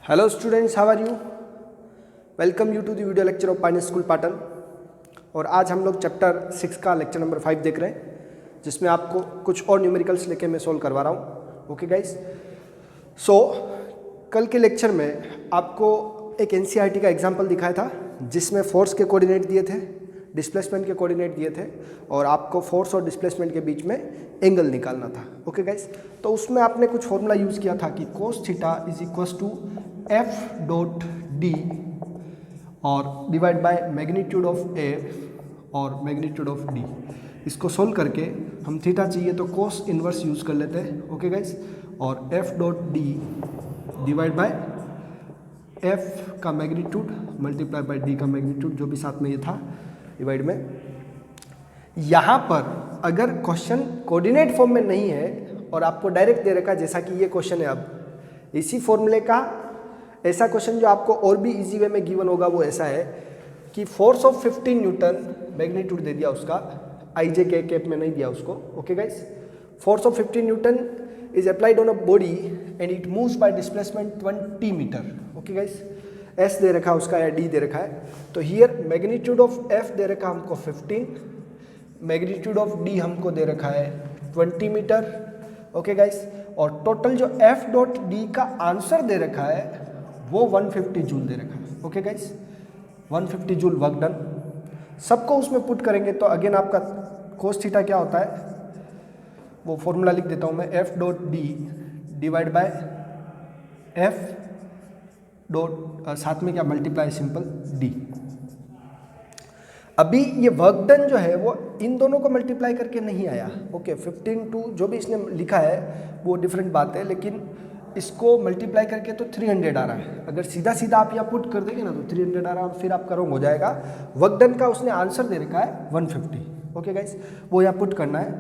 Hello students, how are you? Welcome you to the video lecture of Pioneer School Patan। और आज हम लोग chapter 6 का lecture number 5 देख रहे हैं, जिसमें आपको कुछ और न्यूमेरिकल्स लेके मैं सोल्व करवा रहा हूँ। ओके गाइस, सो कल के लेक्चर में आपको एक एनसीईआरटी का एग्जाम्पल दिखाया था, जिसमें फोर्स के कोऑर्डिनेट दिए थे, डिस्प्लेसमेंट के कोऑर्डिनेट दिए थे और आपको फोर्स और डिस्प्लेसमेंट के बीच में एंगल निकालना था। ओके गाइस, तो उसमें आपने कुछ फॉर्मूला यूज़ किया था कि cos theta is equals to F dot D और divide by magnitude of F और मैग्नीट्यूड ऑफ डी। इसको सोल्व करके हम थीटा चाहिए तो कोस इन्वर्स यूज़ कर लेते हैं। ओके गाइस, और F dot D divide by F का मैग्नीट्यूड मल्टीप्लाई बाय डी का मैग्नीट्यूड, जो भी साथ में ये था डिवाइड में। यहाँ पर अगर क्वेश्चन कोऑर्डिनेट फॉर्म में नहीं है और आपको डायरेक्ट दे रखा, जैसा कि ये क्वेश्चन है, अब इसी फॉर्मूले का ऐसा क्वेश्चन जो आपको और भी इजी वे में गिवन होगा वो ऐसा है कि फोर्स ऑफ 15 न्यूटन मैग्नीट्यूड दे दिया उसका, आई जे के कैप में नहीं दिया उसको। Okay guys, force of 15 newton is applied on a body and it moves by displacement 20 metre. Okay guys, S दे रखा उसका या डी दे रखा है, तो हियर मैग्नीट्यूड ऑफ एफ दे रखा हमको 15, मैग्नीट्यूड ऑफ डी हमको दे रखा है 20 मीटर। ओके गाइस, और टोटल जो एफ डॉट डी का आंसर दे रखा है वो 150 जूल दे रखा है। Okay guys, 150 joule work done. सबको उसमें पुट करेंगे तो अगेन आपका कोस थीटा क्या होता है, वो फॉर्मूला लिख देता हूँ मैं, F dot D divide by F dot साथ में क्या मल्टीप्लाई सिंपल डी। अभी ये वर्क डन जो है वो इन दोनों को मल्टीप्लाई करके नहीं आया। ओके, 15 टू जो भी इसने लिखा है वो डिफरेंट बात है, लेकिन इसको मल्टीप्लाई करके तो 300 आ रहा है। अगर सीधा सीधा आप यहाँ पुट कर देंगे ना तो 300 आ रहा है और फिर आपका रॉन्ग हो जाएगा। वर्क डन का उसने आंसर दे रखा है 150। ओके गाइस, वो यहाँ पुट करना है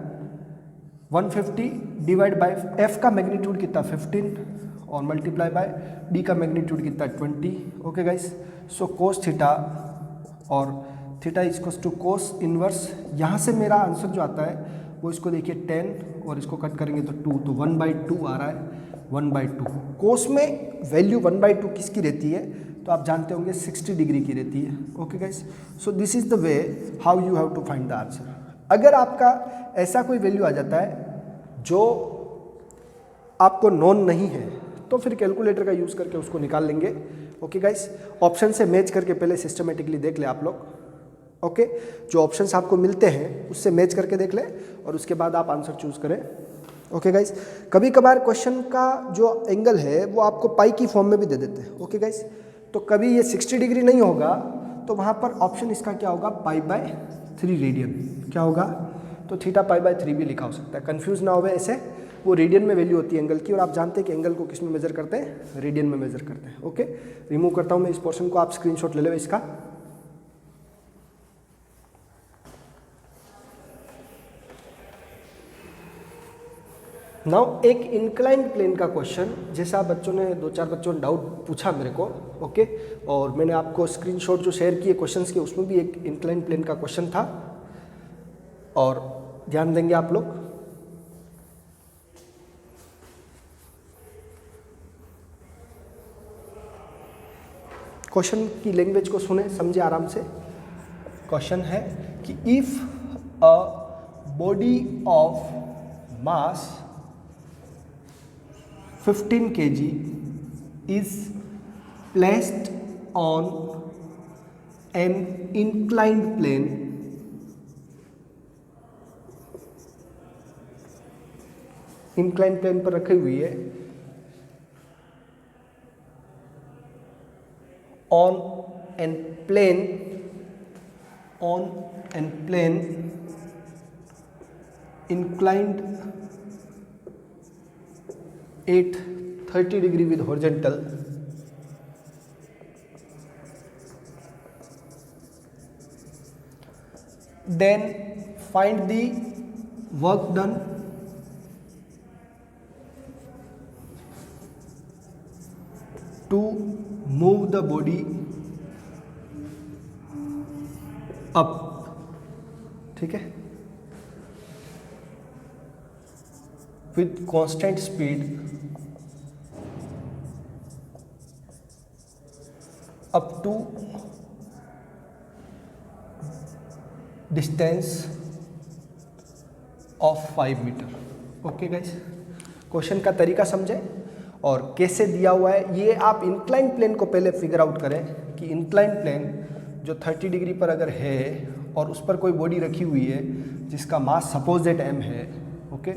150 डिवाइड बाय एफ का मैग्नीट्यूड कितना 15 और मल्टीप्लाई बाय डी का मैग्नीट्यूड कितना 20। Okay guys, so cos theta और theta equals to cos inverse, यहाँ से मेरा आंसर जो आता है वो इसको देखिए 10 और इसको कट करेंगे तो 2, तो 1/2 आ रहा है, 1/2। कोस में वैल्यू 1/2 किसकी रहती है तो आप जानते होंगे 60 डिग्री की रहती है। Okay guys, so this is the way how you have to find the answer. अगर आपका ऐसा कोई वैल्यू आ जाता है जो आपको नोन नहीं है तो फिर कैलकुलेटर का यूज़ करके उसको निकाल लेंगे। ओके गाइस, ऑप्शन से मैच करके पहले सिस्टमेटिकली देख ले आप लोग। ओके, जो ऑप्शंस आपको मिलते हैं उससे मैच करके देख ले और उसके बाद आप आंसर चूज करें। ओके गाइस, कभी कभार क्वेश्चन का जो एंगल है वो आपको पाई की फॉर्म में भी दे देते हैं। ओके गाइस, तो कभी ये 60 डिग्री नहीं होगा तो वहाँ पर ऑप्शन इसका क्या होगा, π/3 रेडियन क्या होगा, तो थीटा π/3 भी लिखा हो सकता है। कंफ्यूज ना हो ऐसे, वो रेडियन में वैल्यू होती है एंगल की और आप जानते हैं कि एंगल को किस में मेजर करते हैं, रेडियन में मेजर करते हैं। ओके, रिमूव करता हूँ मैं इस पोर्शन को, आप स्क्रीनशॉट ले लो इसका। नाउ एक इंक्लाइंड प्लेन का क्वेश्चन, जैसा बच्चों ने 2-4 बच्चों ने डाउट पूछा मेरे को। ओके, और मैंने आपको स्क्रीनशॉट जो शेयर किए क्वेश्चंस के, उसमें भी एक इंक्लाइंड प्लेन का क्वेश्चन था और ध्यान देंगे आप लोग। क्वेश्चन की लैंग्वेज को सुने, समझे आराम से। क्वेश्चन है कि if a body of mass 15 kg is placed on an inclined plane पर रखी हुई है on an plane inclined at 30 degree with horizontal, then find the work done to move the body up। ठीक है, with constant speed up to distance of 5 metre. Okay guys, question का तरीका समझें और कैसे दिया हुआ है ये आप इंक्लाइन प्लेन को पहले फिगर आउट करें कि इंक्लाइन प्लेन जो 30 डिग्री पर अगर है और उस पर कोई बॉडी रखी हुई है जिसका मास सपोज दैट m है। ओके,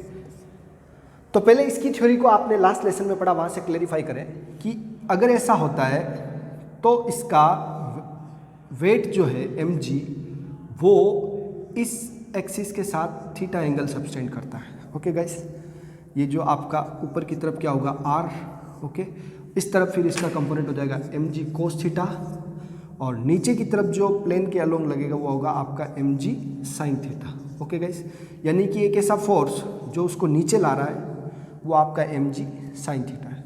तो पहले इसकी थ्योरी को आपने लास्ट लेसन में पढ़ा, वहाँ से क्लेरिफाई करें कि अगर ऐसा होता है तो इसका वेट जो है mg वो इस एक्सिस के साथ थीटा एंगल सब्सटेंड करता है। ओके गाइस, ये जो आपका ऊपर की तरफ क्या होगा r। ओके, इस तरफ फिर इसका कंपोनेंट हो जाएगा mg cos थीटा और नीचे की तरफ जो प्लेन के अलोंग लगेगा वो होगा आपका mg sin theta. Okay guys, यानी कि एक ऐसा फोर्स जो उसको नीचे ला रहा है वो आपका mg sin थीटा है।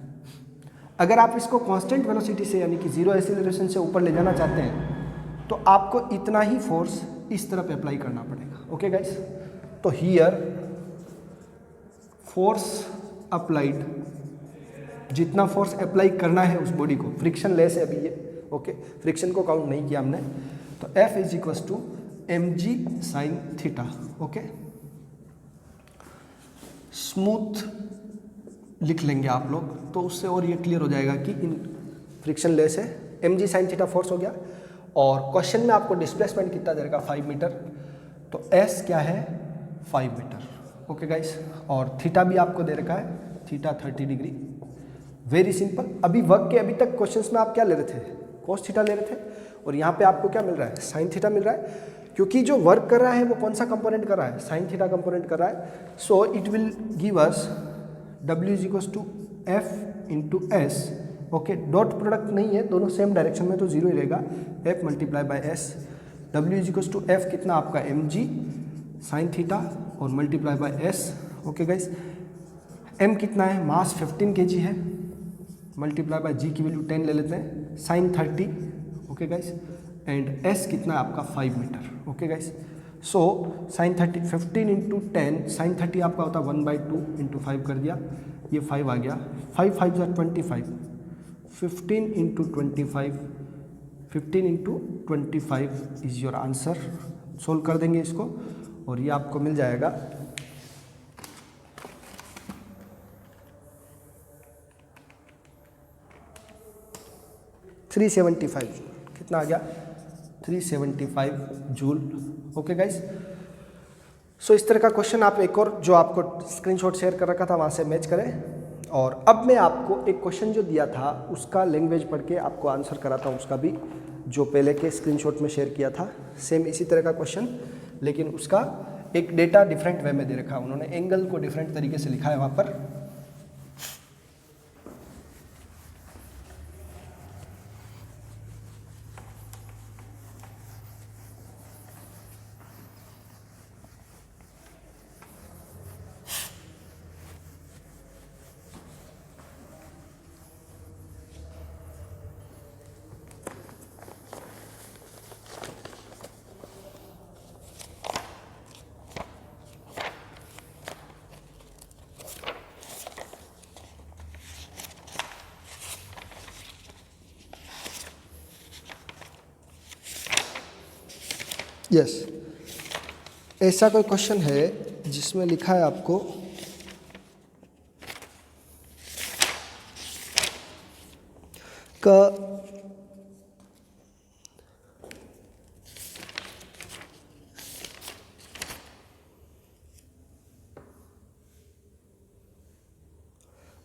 अगर आप इसको कांस्टेंट वेलोसिटी से यानी कि जीरो एक्सीलरेशन से ऊपर ले जाना चाहते हैं तो आपको इतना ही फोर्स इस तरफ अप्लाई करना पड़ेगा। ओके गाइस, तो हियर फोर्स अप्लाइड, जितना फोर्स अप्लाई करना है उस बॉडी को, फ्रिक्शन लेस है अभी ये। ओके, फ्रिक्शन को काउंट नहीं किया हमने, तो F is equal to mg sin theta. Okay, smooth लिख लेंगे आप लोग तो उससे और ये क्लियर हो जाएगा कि इन फ्रिक्शन लेस है, mg sin थीटा फोर्स हो गया। और क्वेश्चन में आपको डिस्प्लेसमेंट कितना दे रखा 5 मीटर, तो s क्या है 5 मीटर। ओके गाइस, और थीटा भी आपको दे रखा है, थीटा 30 डिग्री। Very simple. अभी वर्क के अभी तक क्वेश्चंस में आप क्या ले रहे थे, कोस थीटा ले रहे थे, और यहाँ पे आपको क्या मिल रहा है साइन थीटा मिल रहा है, क्योंकि जो वर्क कर रहा है वो कौन सा कंपोनेंट कर रहा है, साइन थीटा कंपोनेंट कर रहा है। So it will give us W is equal to F into S. Okay, dot product नहीं है, दोनों सेम डायरेक्शन में तो जीरो ही रहेगा, F multiply by S. W is equal to F कितना आपका mg साइन थीटा और multiply by s। Okay guys, m कितना है, मास 15 kg है, मल्टीप्लाई बाय g की वैल्यू 10 ले लेते हैं, sine 30। Okay guys, and s कितना है आपका 5 metre. Okay guys, so sine 30 15 into 10, sine 30 आपका होता है 1/2 इंटू 5 कर दिया, ये 5 आ गया, 5 5 ज़ा 25, 15 into 25, 15 into 25 is your answer. Solve कर देंगे इसको और ये आपको मिल जाएगा 375 जूल। कितना आ गया 375 जूल। ओके गाइस, सो इस तरह का क्वेश्चन आप एक और जो आपको स्क्रीनशॉट शेयर कर रखा था वहाँ से मैच करें। और अब मैं आपको एक क्वेश्चन जो दिया था उसका लैंग्वेज पढ़ के आपको आंसर कराता हूँ, उसका भी जो पहले के स्क्रीनशॉट में शेयर किया था, सेम इसी तरह का क्वेश्चन, लेकिन उसका एक डेटा डिफरेंट वे में दे रखा है, उन्होंने एंगल को डिफरेंट तरीके से लिखा है वहाँ पर। यस, ऐसा कोई क्वेश्चन है जिसमें लिखा है आपको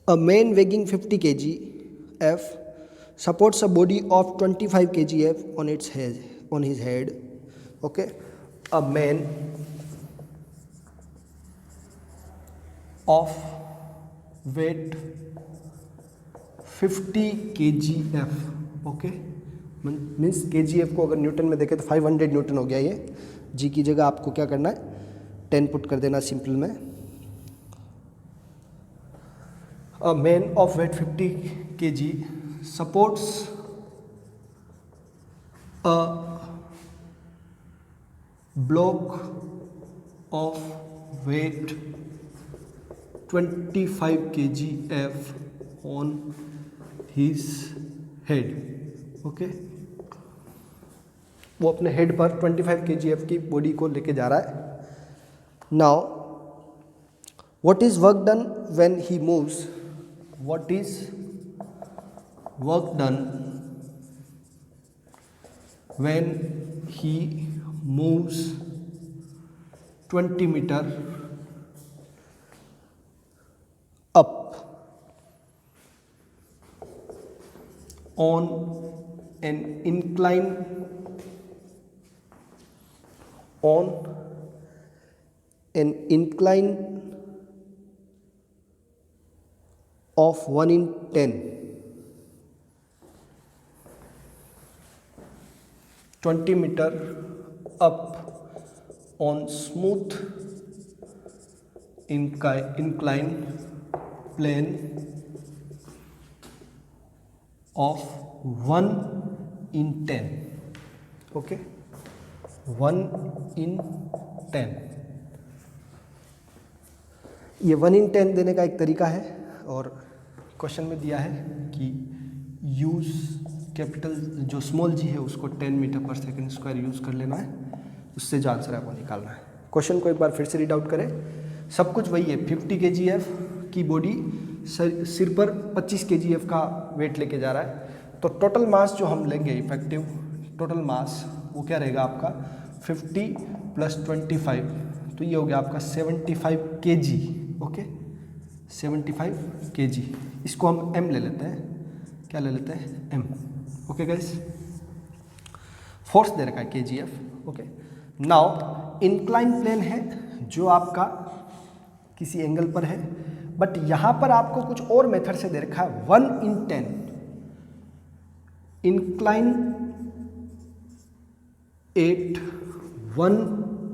a man weighing 50 kg F supports a body of 25 kg F on its head, on his head. Okay, a man of weight 50 kg F. Okay, means kgf को अगर न्यूटन में देखें तो 500 न्यूटन हो गया ये, जी की जगह आपको क्या करना है 10 पुट कर देना सिंपल में। A man of weight 50 kg supports a block of weight 25 kg F on his head. Okay, वो अपने हेड पर 25 kgf की बॉडी को लेके जा रहा है। Now what is work done when he moves, what is work done when he moves 20 metre up on an incline of 1 in 10, 20 meter up on smooth incline plane of 1 in 10, okay 1 in 10। ये 1 in 10 देने का एक तरीका है और question में दिया है कि यूज़ कैपिटल जो स्मॉल जी है उसको 10 मीटर पर सेकेंड स्क्वायर यूज़ कर लेना है, उससे जो आंसर है वो निकालना है। क्वेश्चन को एक बार फिर से रीड आउट करें। सब कुछ वही है, 50 kgf की बॉडी सिर पर 25 kgf का वेट लेके जा रहा है, तो टोटल मास जो हम लेंगे इफेक्टिव टोटल मास वो क्या रहेगा आपका 50 + 25, तो ये हो गया आपका 75 kg, ओके 75 kg। इसको हम m ले लेते हैं, क्या ले लेते हैं m, ओके गाइस। फोर्स दे रखा है kgf, okay. Now incline plane है जो आपका किसी एंगल पर है, बट यहाँ पर आपको कुछ और मेथड से दे रखा है 1 in 10। इंक्लाइन एट 1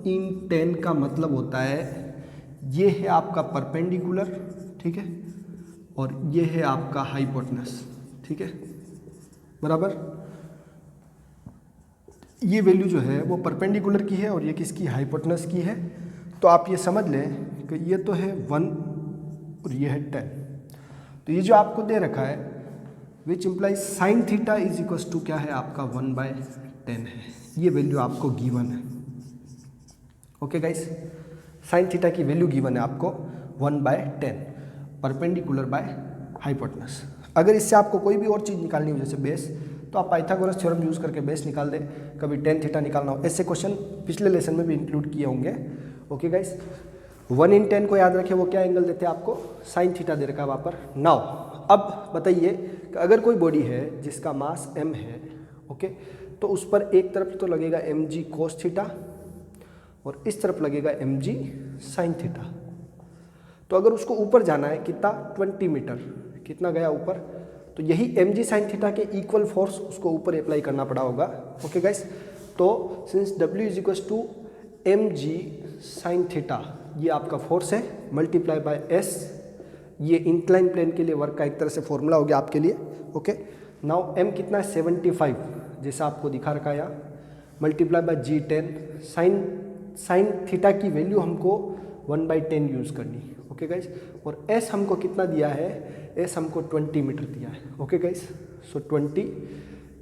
in 10 का मतलब होता है ये है आपका परपेंडिकुलर, ठीक है, और ये है आपका हाइपोटेनस, ठीक है, बराबर। ये वैल्यू जो है वो परपेंडिकुलर की है और ये किसकी, हाइपोटेनस की है। तो आप ये समझ लें कि ये तो है 1 और ये है 10, तो ये जो आपको दे रखा है which implies sine theta is equals to क्या है आपका 1/10 है, ये वैल्यू आपको गिवन है, ओके गाइस। साइन थीटा की वैल्यू गिवन है आपको 1/10 परपेंडिकुलर बाय हाइपोटेनस। अगर इससे आपको कोई भी और चीज़ निकालनी हो जैसे बेस, तो आप पाइथागोरस थ्योरम यूज़ करके बेस निकाल दें। कभी टेन थीटा निकालना हो, ऐसे क्वेश्चन पिछले लेसन में भी इंक्लूड किए होंगे, ओके गाइस। 1 in 10 को याद रखें, वो क्या एंगल देते हैं आपको, साइन थीटा दे रखा है वहाँ पर। नाउ अब बताइए कि अगर कोई बॉडी है जिसका मास m है, ओके, तो उस पर एक तरफ तो लगेगा mg cos थीटा और इस तरफ लगेगा mg साइन थीटा। तो अगर उसको ऊपर जाना है कितना, 20 मीटर, कितना गया ऊपर, तो यही mg साइन थीटा के इक्वल फोर्स उसको ऊपर अप्लाई करना पड़ा होगा, ओके गाइस। तो since w is equals to mg sine theta, ये आपका फोर्स है, मल्टीप्लाई बाय s, ये इंक्लाइन प्लेन के लिए वर्क का एक तरह से फॉर्मूला हो गया आपके लिए, ओके। नाउ m कितना है 75, जैसा आपको दिखा रखा है यहाँ, multiply by g10, sine theta की वैल्यू हमको 1/10 यूज़ करनी, ओके गाइस। और s हमको कितना दिया है, s हमको 20 मीटर दिया है, ओके गाइस। सो 20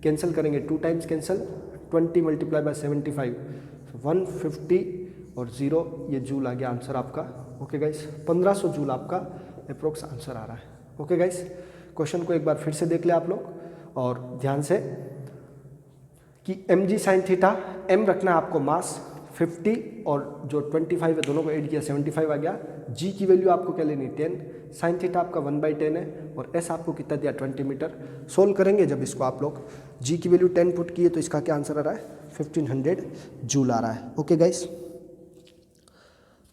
कैंसिल करेंगे, 2 टाइम्स कैंसिल, 20 मल्टीप्लाई बाय 75, 150 और 0, ये जूल आ गया आंसर आपका, ओके गाइस। 1500 जूल आपका अप्रोक्स आंसर आ रहा है, ओके गाइस। क्वेश्चन को एक बार फिर से देख ले आप लोग और ध्यान से कि mg साइन थीटा, m रखना है आपको मास 50 और जो 25 है दोनों को ऐड किया 75 आ गया। g की वैल्यू आपको क्या लेनी 10, साइन थीटा आपका 1/10 है और s आपको कितना दिया 20 मीटर। सोल्व करेंगे जब इसको आप लोग g की वैल्यू 10 पुट किए तो इसका क्या आंसर आ रहा है 1500 जूल आ रहा है, ओके गाइस।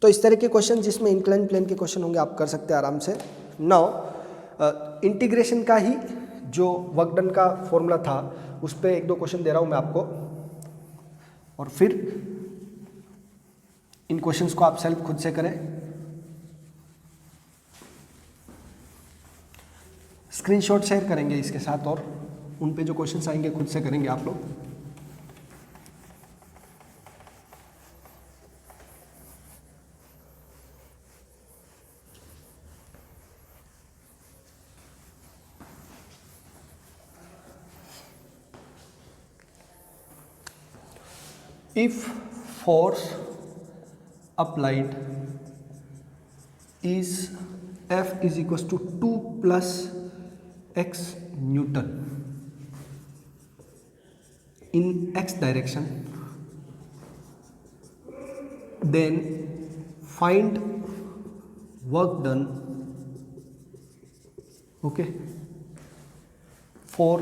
तो इस तरह के क्वेश्चन जिसमें इंक्लाइन प्लेन के क्वेश्चन होंगे आप कर सकते हैं आराम से। नाउ इंटीग्रेशन का ही जो वर्क डन का फॉर्मूला था उस पर 1-2 क्वेश्चन दे रहा हूँ मैं आपको और फिर इन क्वेश्चंस को आप सेल्फ खुद से करें। स्क्रीनशॉट शेयर करेंगे इसके साथ और उन पे जो क्वेश्चंस आएंगे खुद से करेंगे आप लोग। if force applied is F is equals to 2 plus x Newton in x direction, then find work done, okay, for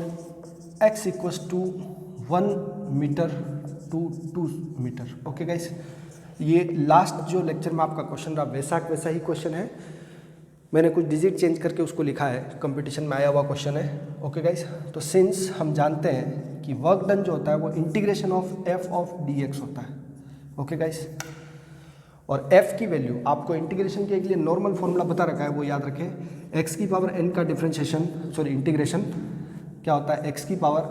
x equals to 1 metre to 2 metre. Okay guys, ये लास्ट जो लेक्चर में आपका क्वेश्चन रहा वैसा ही question है, मैंने कुछ digit change करके उसको लिखा है, कंपटीशन में आया हुआ क्वेश्चन है। ओके गाइस, तो सिंस हम जानते हैं कि वर्क डन जो होता है वो integration of F of D x होता है। ओके गाइस, और f की वैल्यू आपको इंटीग्रेशन के लिए नॉर्मल फॉर्मूला बता रखा है, वो याद रखें। x की पावर n का डिफरेंशिएशन इंटीग्रेशन क्या होता है, x की power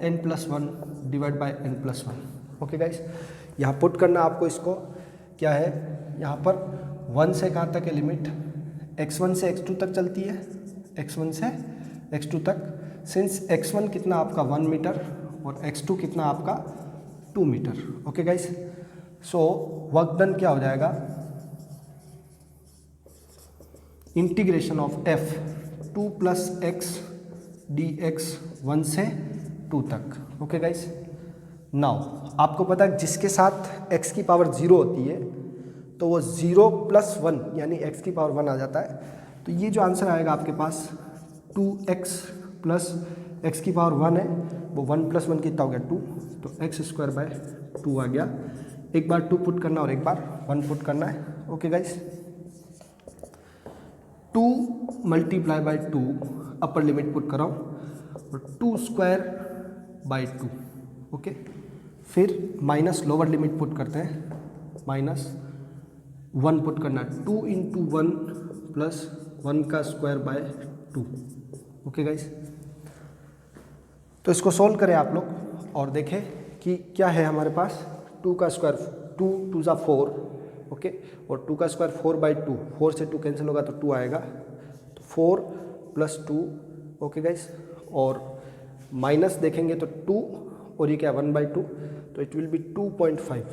n+1 divide by n+1। Okay guys, यहाँ पुट करना आपको इसको क्या है, यहाँ पर 1 से कहाँ तक है लिमिट, x1 से x2 तक चलती है, x1 से x2 तक। सिंस x1 कितना आपका 1 मीटर और x2 कितना आपका 2 metre. Okay guys, so work done क्या हो जाएगा, integration of f 2 plus x d x 1 से 2 तक। ओके गाइस, नाउ आपको पता है जिसके साथ x की पावर 0 होती है तो वो 0 + 1 यानी x की पावर 1 आ जाता है। तो ये जो आंसर आएगा आपके पास 2x प्लस x की पावर 1 है, वो 1 + 1 कितना हो गया 2, तो x²/2 आ गया। एक बार 2 पुट करना और एक बार 1 पुट करना है। Okay guys, 2 × 2 upper limit put कर रहा हूँ और 2²/2। ओके, फिर माइनस लोअर लिमिट पुट करते हैं, -1 पुट करना है, 2 × 1 + 1²/2। ओके गाइस, तो इसको सोल्व करें आप लोग और देखें कि क्या है हमारे पास। 2 का स्क्वायर 2 × 2 = 4, ओके, और 2 का स्क्वायर 4/2, 4 से 2 कैंसिल होगा तो 2 आएगा, तो 4 + 2। ओके गाइस, और माइनस देखेंगे तो 2 और ये क्या 1/2, तो इट विल बी 2.5।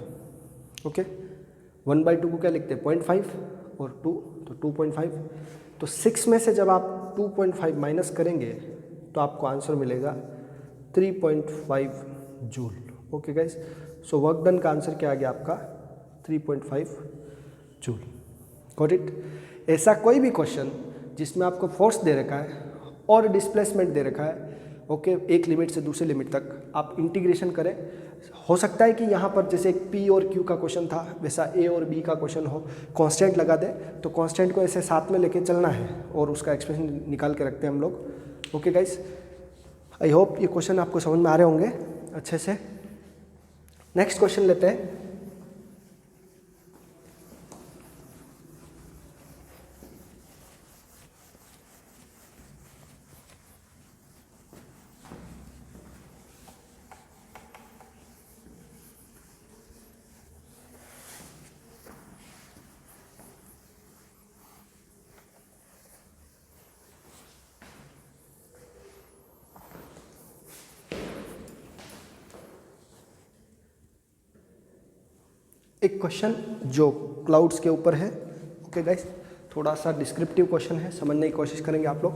ओके, 1/2 को क्या लिखते हैं 0.5 और 2 तो 2.5। तो 6 में से जब आप 2.5 माइनस करेंगे तो आपको आंसर मिलेगा 3.5 joule. Okay guys, so work done का आंसर क्या आ गया आपका 3.5 जूल। Got it. ऐसा कोई भी क्वेश्चन जिसमें आपको फोर्स दे रखा है और डिस्प्लेसमेंट दे रखा है, ओके, एक लिमिट से दूसरे लिमिट तक आप इंटीग्रेशन करें। हो सकता है कि यहाँ पर जैसे एक P और Q का क्वेश्चन था वैसा A और B का क्वेश्चन हो, कांस्टेंट लगा दे, तो कांस्टेंट को ऐसे साथ में लेके चलना है और उसका एक्सप्रेशन निकाल के रखते हैं हम लोग। ओके गाइस, आई होप ये क्वेश्चन आपको समझ में आ रहे होंगे अच्छे से। नेक्स्ट क्वेश्चन लेते हैं। एक क्वेश्चन जो क्लाउड्स के ऊपर है। ओके गाइस, थोड़ा सा डिस्क्रिप्टिव क्वेश्चन है, समझने की कोशिश करेंगे आप लोग।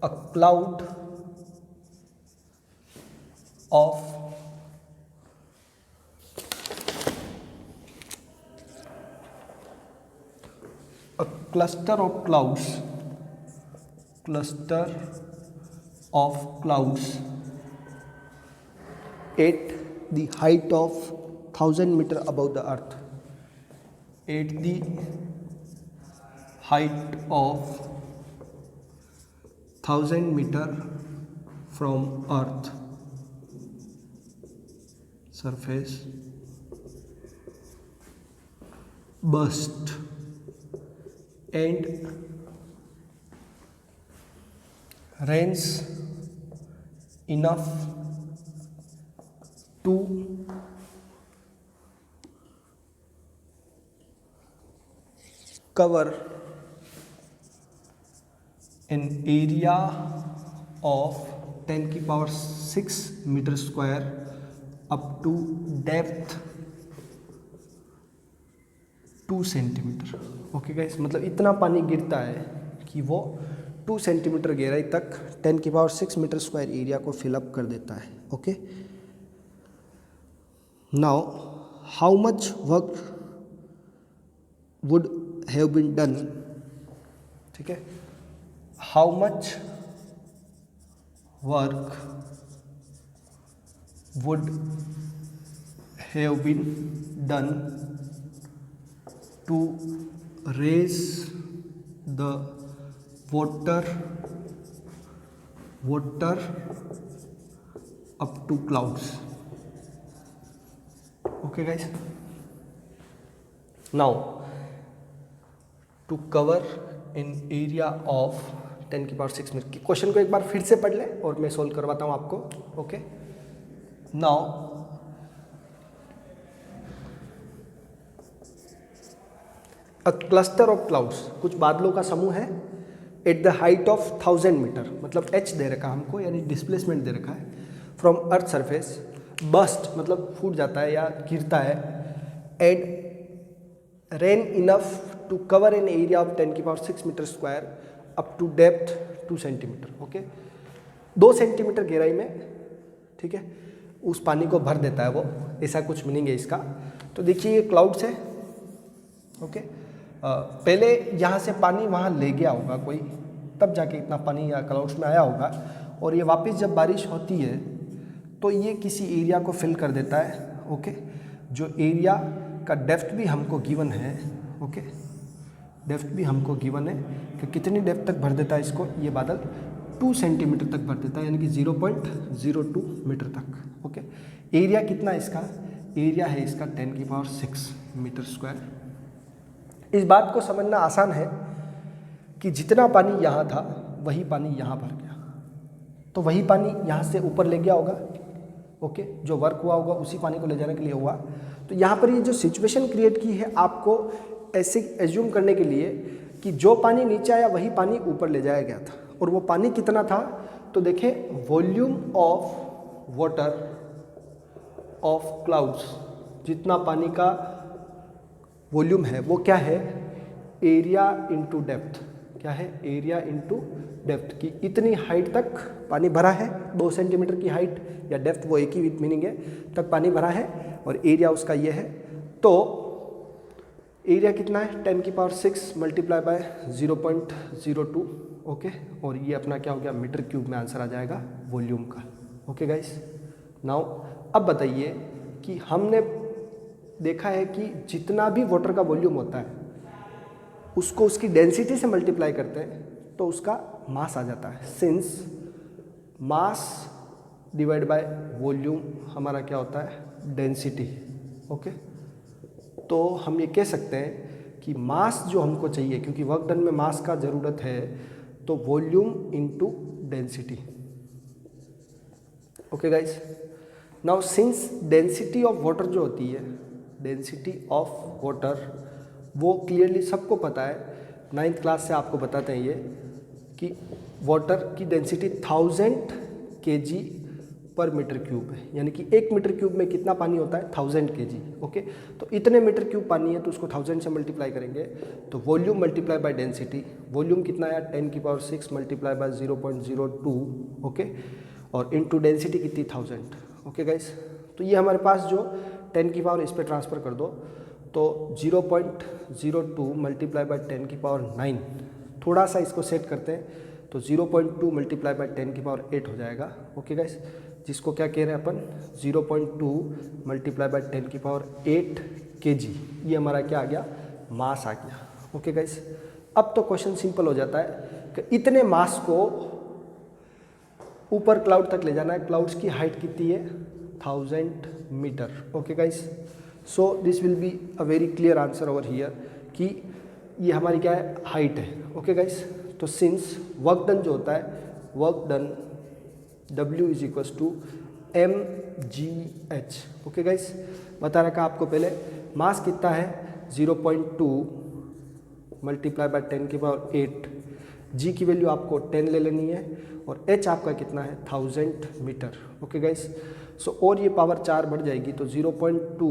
A cloud of a cluster of clouds at the height of 1000 meter above the earth, at the height of 1000 meter from earth surface burst and rains enough to cover an area of 10⁶ meter square up to depth 2 centimetre. Okay guys, मतलब इतना पानी गिरता है कि वो 2 centimetre गहराई तक 10⁶ metre square area को फिलअप कर देता है। Okay, now how much work would have been done, ठीक है, how much work would have been done to raise the water up to clouds. Okay guys, now to cover an area of 10⁶ metre. Question को एक बार फिर से पढ़ लें और मैं सोल्व करवाता हूँ आपको। Okay, now a cluster of clouds, कुछ बादलों का समूह है at the height of 1000 metre, मतलब h दे रखा है हमको, यानी डिस्प्लेसमेंट दे रखा है, फ्रॉम अर्थ सरफेस, बस्ट मतलब फूट जाता है या गिरता है, and rain enough to cover an area of 10⁶ metre square up to depth 2 centimetre. Okay, 2 centimetre गहराई में, ठीक है, उस पानी को भर देता है वो, ऐसा कुछ मीनिंग है इसका। तो देखिए ये क्लाउड्स है। ओके, पहले यहाँ से पानी वहाँ ले गया होगा कोई, तब जाके इतना पानी या क्लाउड्स में आया होगा, और ये वापस जब बारिश होती है तो ये किसी एरिया को फिल कर देता है। ओके, जो एरिया का डेप्थ भी हमको गिवन है। ओके, डेप्थ भी हमको गिवन है कि कितनी डेप्थ तक भर देता है इसको, ये बादल 2 सेंटीमीटर तक भर देता है, यानी कि 0.02 मीटर तक। ओके, एरिया कितना है इसका, एरिया है इसका 10⁶ मीटर स्क्वायर। इस बात को समझना आसान है कि जितना पानी यहाँ था वही पानी यहाँ भर गया, तो वही पानी यहाँ से ऊपर ले गया होगा। ओके, जो वर्क हुआ होगा उसी पानी को ले जाने के लिए हुआ। तो यहाँ पर ये जो सिचुएशन क्रिएट की है आपको ऐसे एज्यूम करने के लिए कि जो पानी नीचे आया वही पानी ऊपर ले जाया गया था, और वो पानी कितना था, तो देखें volume of water of clouds, जितना पानी का वॉल्यूम है वो क्या है, एरिया इंटू डेप्थ। क्या है, एरिया इंटू डेप्थ, की इतनी हाइट तक पानी भरा है, 2 सेंटीमीटर की हाइट या डेप्थ वो एक ही मीनिंग है, तक पानी भरा है, और एरिया उसका ये है। तो एरिया कितना है 10⁶ मल्टीप्लाई बाय 0.02। ओके, और ये अपना क्या हो गया, मीटर क्यूब में आंसर आ जाएगा वॉल्यूम का। ओके गाइस, नाउ अब बताइए कि हमने देखा है कि जितना भी वाटर का वॉल्यूम होता है उसको उसकी डेंसिटी से मल्टीप्लाई करते हैं तो उसका मास आ जाता है। Since mass divide by volume हमारा क्या होता है, डेंसिटी। ओके, तो हम ये कह सकते हैं कि मास जो हमको चाहिए, क्योंकि वर्क डन में मास का ज़रूरत है, तो volume into density. Okay guys, now since density of water जो होती है, डेंसिटी ऑफ वाटर वो क्लियरली सबको पता है, 9th क्लास से आपको बताते हैं ये कि वाटर की डेंसिटी 1000 kg पर मीटर क्यूब है, यानी कि 1 मीटर क्यूब में कितना पानी होता है, 1000 kg। ओके, तो इतने मीटर क्यूब पानी है तो उसको 1000 से मल्टीप्लाई करेंगे तो volume multiply by density, volume कितना आया 10⁶ मल्टीप्लाई बाय 0.02। ओके, और इनटू डेंसिटी कितनी 1000। ओके गाइस, तो ये हमारे पास जो 10 की पावर इस पर ट्रांसफ़र कर दो तो 0.02 मल्टीप्लाई बाय 10⁹, थोड़ा सा इसको सेट करते हैं तो 0.2 मल्टीप्लाई बाय 10⁸ हो जाएगा। ओके गाइस, जिसको क्या कह रहे हैं अपन, 0.2 मल्टीप्लाई बाय 10⁸ kg, ये हमारा क्या आ गया, मास आ गया। ओके गाइस, अब तो क्वेश्चन सिंपल हो जाता है कि इतने मास को ऊपर क्लाउड तक ले जाना है। क्लाउड्स की हाइट कितनी है, 1000 metre. Okay guys, so this will be a very clear answer over here कि ये हमारी क्या है, हाइट है। ओके गाइस, तो सिंस वर्क डन जो होता है, work done W is equals to mgh। Okay guys, बता रखा आपको पहले, मास कितना है 0.2 मल्टीप्लाई बाय 10⁸, g की वैल्यू आपको 10 ले लेनी है और h आपका कितना है 1000 मीटर। ओके गाइस, सो और ये पावर 4 बढ़ जाएगी तो 0.2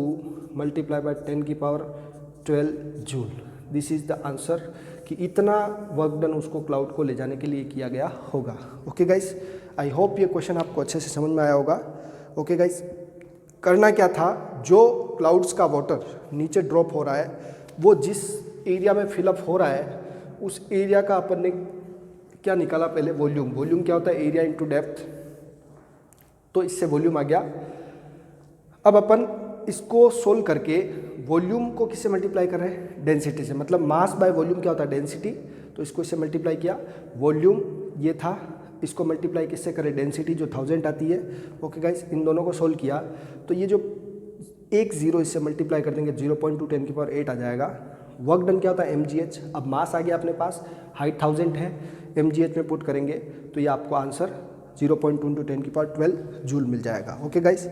मल्टीप्लाई बाय 10 की power 12 joule. This is the answer कि इतना वर्क डन उसको क्लाउड को ले जाने के लिए किया गया होगा। ओके गाइस, आई होप ये क्वेश्चन आपको अच्छे से समझ में आया होगा। ओके गाइस, करना क्या था, जो क्लाउड्स का वाटर नीचे ड्रॉप हो रहा है वो जिस एरिया में फिलअप हो रहा है उस एरिया का अपन ने क्या निकाला पहले, वॉल्यूम। वॉल्यूम क्या होता है, एरिया इनटू डेप्थ, तो इससे वॉल्यूम आ गया। अब अपन इसको सोल्व करके वॉल्यूम को किससे मल्टीप्लाई कर रहे हैं, डेंसिटी से। मतलब मास बाय वॉल्यूम क्या होता है, डेंसिटी, तो इसको इससे मल्टीप्लाई किया। वॉल्यूम ये था, इसको मल्टीप्लाई किससे करें, डेंसिटी जो 1000 आती है। ओके गाइस, इन दोनों को सोल्व किया तो ये जो एक जीरो इससे मल्टीप्लाई कर देंगे 0.2 10 की पावर 8 आ जाएगा। वर्क डन क्या होता है, mgh। अब मास आ गया अपने पास, हाइट 1000 है, mgh में पुट करेंगे तो ये आपको आंसर 0.2 × 10 की पावर 12 जूल मिल जाएगा। ओके गाइस,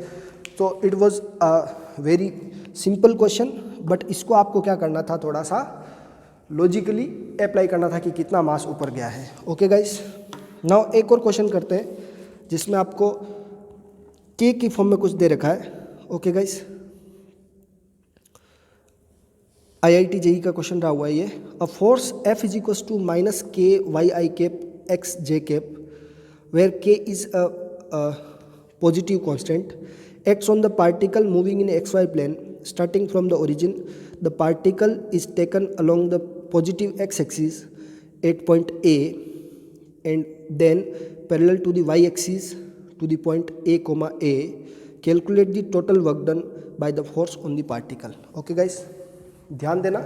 तो it was a very simple question, but इसको आपको क्या करना था, थोड़ा सा लॉजिकली अप्लाई करना था कि कितना मास ऊपर गया है। ओके गाइस, नाउ एक और क्वेश्चन करते हैं जिसमें आपको के की फॉर्म में कुछ दे रखा है। ओके गाइस, IIT JEE का क्वेश्चन रहा हुआ है ये। A force F is equals to minus K Y I cap X J cap where K is a positive constant acts on the particle moving in XY plane starting from the origin. The particle is taken along the positive x axis at point A and then parallel to the y axis to the point A, A. Calculate the total work done by the force on the particle. Okay guys, ध्यान देना,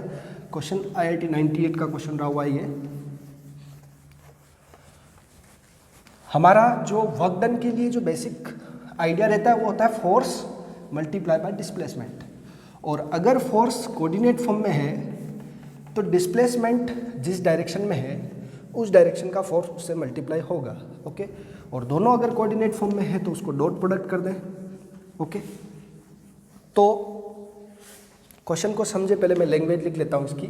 question IIT 98 का question रहा हुआ है ये। हमारा जो work done के लिए जो बेसिक आइडिया रहता है वो होता है फोर्स मल्टीप्लाई बाय डिस्प्लेसमेंट। और अगर फोर्स कोऑर्डिनेट फॉर्म में है तो डिस्प्लेसमेंट जिस डायरेक्शन में है उस डायरेक्शन का फोर्स उससे मल्टीप्लाई होगा। ओके, और दोनों अगर कोऑर्डिनेट फॉर्म में है तो उसको डॉट प्रोडक्ट कर दें। ओके, तो क्वेश्चन को समझे पहले मैं लैंग्वेज लिख लेता हूँ इसकी।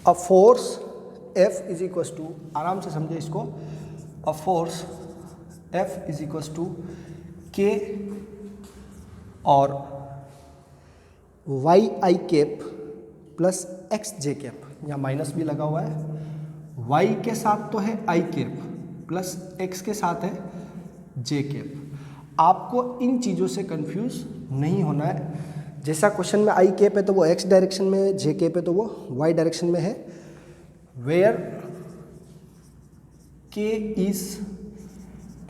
A force F is equals to, आराम से समझे इसको, a force F is equals to K और वाई आई कैप प्लस एक्स जे कैप, यहाँ माइनस भी लगा हुआ है। y के साथ तो है आई कैप प्लस x के साथ है जे कैप। आपको इन चीज़ों से कंफ्यूज नहीं होना है। जैसा क्वेश्चन में आई कैप है तो वो x डायरेक्शन में है, जे कैप है तो वो y डायरेक्शन में है। Where k is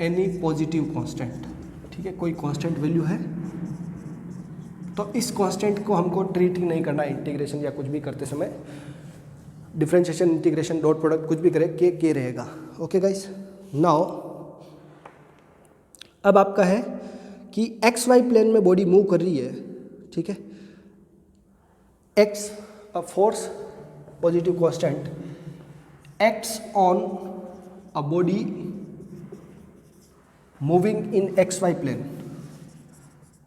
any positive constant, ठीक है, कोई कांस्टेंट वैल्यू है तो इस कांस्टेंट को हमको ट्रीट ही नहीं करना, इंटीग्रेशन या कुछ भी करते समय, डिफरेंशिएशन, इंटीग्रेशन, डॉट प्रोडक्ट कुछ भी करें, के रहेगा। ओके गाइस, नाउ अब आपका है कि एक्स वाई प्लेन में बॉडी मूव कर रही है, ठीक है, x a force positive constant acts on a body moving in x y plane,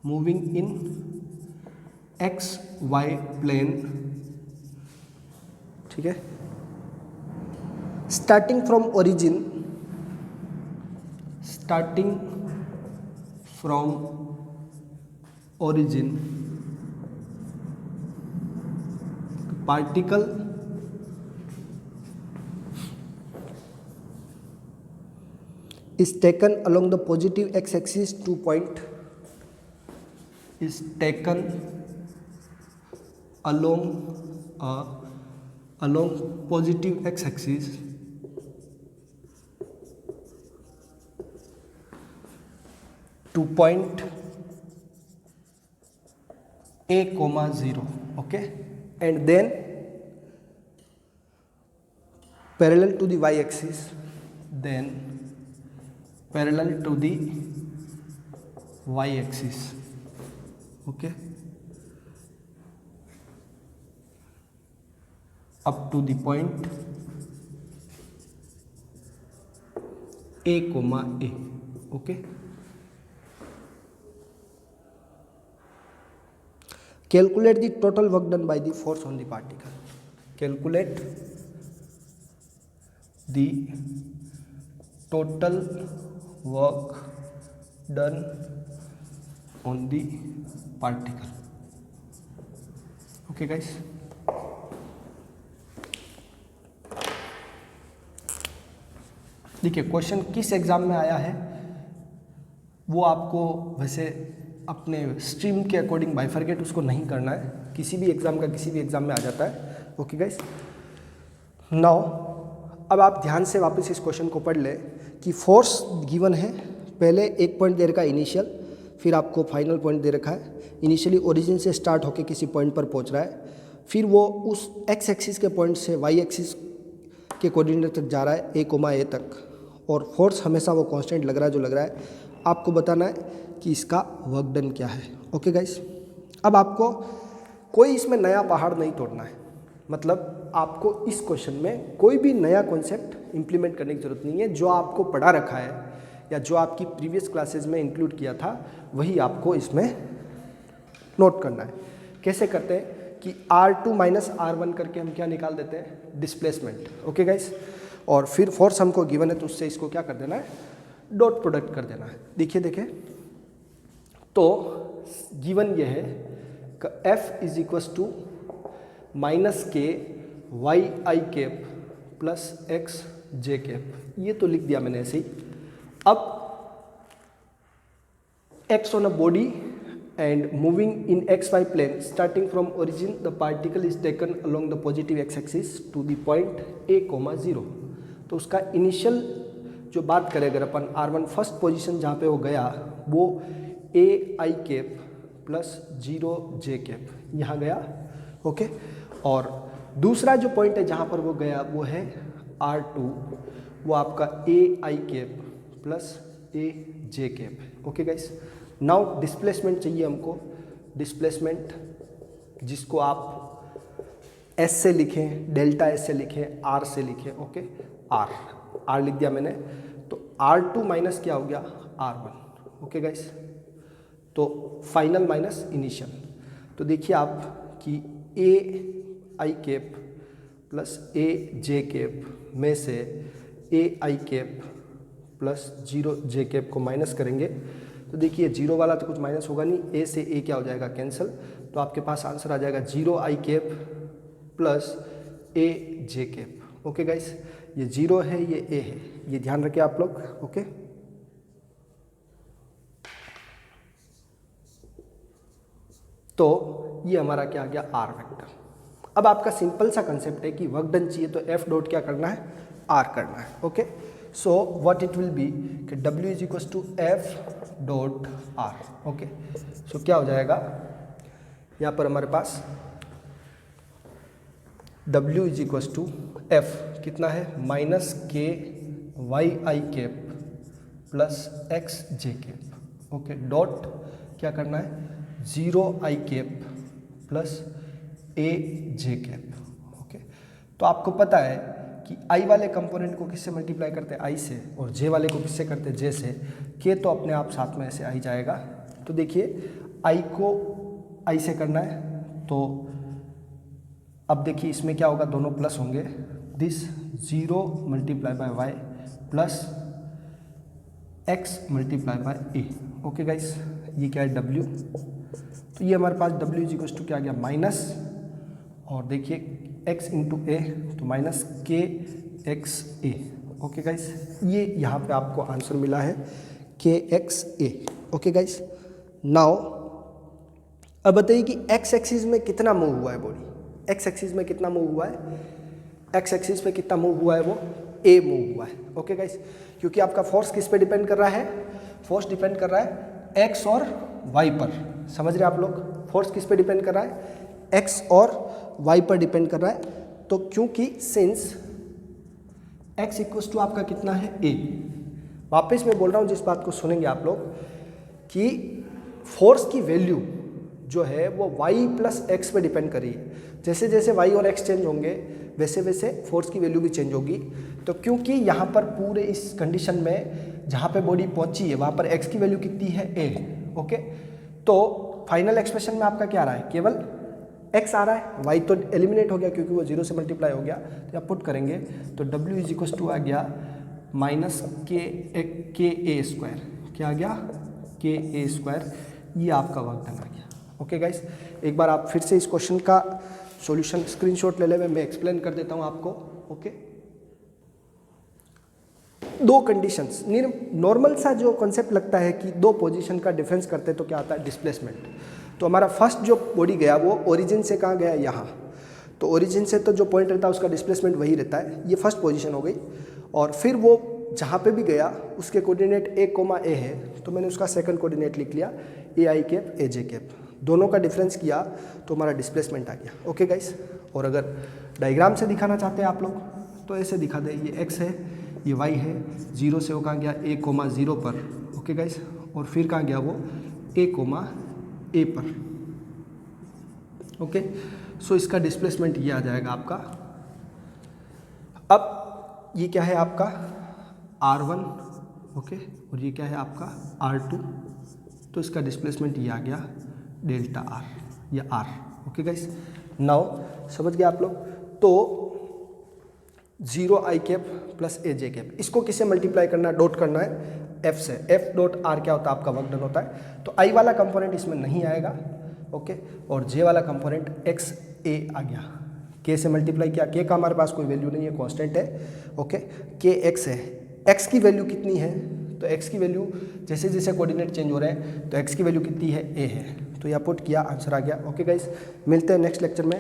moving in x y plane, ठीक है, starting from origin, starting from origin, particle is taken along the positive x axis to point, is taken along along positive x axis to point A, 0, okay, and then parallel to the y axis, then parallel to the y axis, okay, up to the point A, A, okay. Calculate the total work done by the force on the particle. Calculate the total work done on the particle. Okay guys, देखिए question किस exam में आया है वो आपको वैसे अपने stream के अकॉर्डिंग बाइफरकेट उसको नहीं करना है, किसी भी एग्ज़ाम का किसी भी एग्ज़ाम में आ जाता है। ओके गाइस, नाउ अब आप ध्यान से वापस इस क्वेश्चन को पढ़ लें कि फोर्स गिवन है, पहले एक पॉइंट दे रखा है इनिशियल, फिर आपको फाइनल पॉइंट दे रखा है। इनिशियली ओरिजिन से स्टार्ट होकर किसी पॉइंट पर पहुंच रहा है, फिर वो उस एक्स एक्सिस के पॉइंट से वाई एक्सिस के कोऑर्डिनेट तक जा रहा है, ए तक, और फोर्स हमेशा वो कांस्टेंट लग रहा है जो लग रहा है। आपको बताना है कि इसका वर्क डन क्या है। ओके गाइस, अब आपको कोई इसमें नया पहाड़ नहीं तोड़ना है, मतलब आपको इस क्वेश्चन में कोई भी नया कॉन्सेप्ट इंप्लीमेंट करने की ज़रूरत नहीं है। जो आपको पढ़ा रखा है या जो आपकी प्रीवियस क्लासेस में इंक्लूड किया था वही आपको इसमें नोट करना है। कैसे करते हैं कि R2 माइनस R1 करके हम क्या निकाल देते हैं, डिस्प्लेसमेंट। ओके गाइस, और फिर फोर्स हमको गिवन है तो उससे इसको क्या कर देना है, डॉट प्रोडक्ट कर देना है। देखिए तो गिवन ये है F is equals to minus K Y I cap plus x J cap, ये तो लिख दिया मैंने ऐसे ही। अब x on a body and moving in xy plane starting from origin, the particle is taken along the positive x-axis to the point a, 0। तो उसका initial जो बात करें अगर अपन R1 फर्स्ट पोजीशन जहाँ पे वो गया वो a i cap plus 0 j cap यहाँ गया। ओके, और दूसरा जो पॉइंट है जहाँ पर वो गया वो है R2, वो आपका a i cap plus a j cap. Okay guys, now displacement चाहिए हमको, डिस्प्लेसमेंट जिसको आप S से लिखें, डेल्टा S से लिखें, R से लिखें। ओके, R लिख दिया मैंने, तो R2 माइनस क्या हो गया, R1। ओके गाइस, तो फाइनल माइनस इनिशियल। तो देखिए आप कि a i cap plus a j cap में से a i cap plus 0 j cap को माइनस करेंगे तो देखिए 0 वाला तो कुछ माइनस होगा नहीं, a से a क्या हो जाएगा, कैंसिल। तो आपके पास आंसर आ जाएगा 0 i cap plus a j cap. Okay guys, ये 0 है, ये a है, ये ध्यान रखें आप लोग। ओके, तो ये हमारा क्या आ गया, R वेक्टर। अब आपका सिंपल सा कंसेप्ट है कि वर्क डन चाहिए तो F डॉट क्या करना है, R करना है। Okay, so what it will be कि W is equal to F dot R। Okay, so क्या हो जाएगा, यहाँ पर हमारे पास W is equal to F कितना है, माइनस के वाई आई कैप प्लस एक्स जे कैप। ओके, डॉट क्या करना है, 0 I cap plus A J cap. Okay, तो आपको पता है कि आई वाले कंपोनेंट को किससे मल्टीप्लाई करते हैं, आई से, और जे वाले को किससे करते हैं, जे से। के तो अपने आप साथ में ऐसे आई जाएगा। तो देखिए आई को आई से करना है, तो अब देखिए इसमें क्या होगा, दोनों प्लस होंगे, this 0 multiply by y plus x multiply by a. ओके गाइस, ये क्या है, डब्ल्यू। तो ये हमारे पास W इज इक्वल टू क्या आ गया, माइनस, और देखिए x इंटू ए तो माइनस के एक्स ए। ओके गाइस, ये यहाँ पे आपको आंसर मिला है के एक्स ए। ओके गाइस, नाउ अब बताइए कि x एक्सिस में कितना मूव हुआ है बॉडी, x एक्सिस में कितना मूव हुआ है, x एक्सिस में कितना मूव हुआ है, वो a मूव हुआ है। ओके गाइस, क्योंकि आपका फोर्स किस पे डिपेंड कर रहा है, फोर्स डिपेंड कर रहा है x और y पर। समझ रहे आप लोग, फोर्स किस पे डिपेंड कर रहा है, x और y पर डिपेंड कर रहा है। तो क्योंकि सिंस x इक्वल्स टू आपका कितना है, a, वापस मैं बोल रहा हूँ जिस बात को सुनेंगे आप लोग कि फोर्स की वैल्यू जो है वो y प्लस एक्स पे डिपेंड कर रही है। जैसे जैसे y और x चेंज होंगे वैसे वैसे फोर्स की वैल्यू भी चेंज होगी। तो क्योंकि यहाँ पर पूरे इस कंडीशन में जहाँ पे बॉडी पहुँची है वहाँ पर x की वैल्यू कितनी है, a। ओके, तो फाइनल एक्सप्रेशन में आपका क्या आ रहा है, केवल x आ रहा है, y तो एलिमिनेट हो गया क्योंकि वो 0 से मल्टीप्लाई हो गया। तो आप पुट करेंगे तो W इज इक्वल टू आ गया माइनस के ए स्क्वायर, क्या आ गया, KA², ये आपका वर्क डन आ गया। ओके गाइस, एक बार आप फिर से इस क्वेश्चन का सॉल्यूशन स्क्रीनशॉट ले ले, मैं एक्सप्लेन कर देता हूँ आपको। ओके, दो कंडीशंस, नॉर्मल सा जो कॉन्सेप्ट लगता है कि दो पोजीशन का डिफरेंस करते तो क्या आता है, डिस्प्लेसमेंट। तो हमारा फर्स्ट जो बॉडी गया वो ओरिजिन से कहाँ गया, यहाँ। तो ओरिजिन से तो जो पॉइंट रहता है उसका डिस्प्लेसमेंट वही रहता है, ये फर्स्ट पोजीशन हो गई। और फिर वो जहाँ पे भी गया उसके कोऑर्डिनेट A, A है, तो मैंने उसका सेकंड कोऑर्डिनेट लिख लिया AI, AJ। दोनों का डिफरेंस किया तो हमारा डिस्प्लेसमेंट आ गया। ओके गाइस, और अगर डायग्राम से दिखाना चाहते हैं आप लोग तो ऐसे दिखा दे, ये x है, ये y है, 0 से वो कहाँ गया A, 0 पर। ओके गाइस, और फिर कहाँ गया वो A, A पर। ओके, सो इसका डिस्प्लेसमेंट ये आ जाएगा आपका। अब ये क्या है आपका R1, ओके, और ये क्या है आपका R2, तो इसका डिस्प्लेसमेंट ये आ गया डेल्टा R या R। ओके गाइस, नाउ समझ गए आप लोग। तो 0I प्लस AJ, इसको किससे मल्टीप्लाई करना है, डॉट करना है F से। F डॉट R क्या होता है आपका वर्क डन होता है। तो I वाला कंपोनेंट इसमें नहीं आएगा, ओके, और J वाला कंपोनेंट XA आ गया। K से मल्टीप्लाई किया, K का हमारे पास कोई वैल्यू नहीं है, कांस्टेंट है। ओके, KX है, X की वैल्यू कितनी है, तो X की वैल्यू जैसे जैसे कोऑर्डिनेट चेंज हो रहे हैं तो X की वैल्यू कितनी है, A है। तो यहाँ पुट किया, आंसर आ गया। ओके गाइस, मिलते हैं नेक्स्ट लेक्चर में,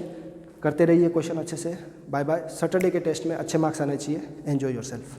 करते रहिए क्वेश्चन अच्छे से। Bye bye. सैटरडे के टेस्ट में अच्छे मार्क्स आने चाहिए। Enjoy yourself.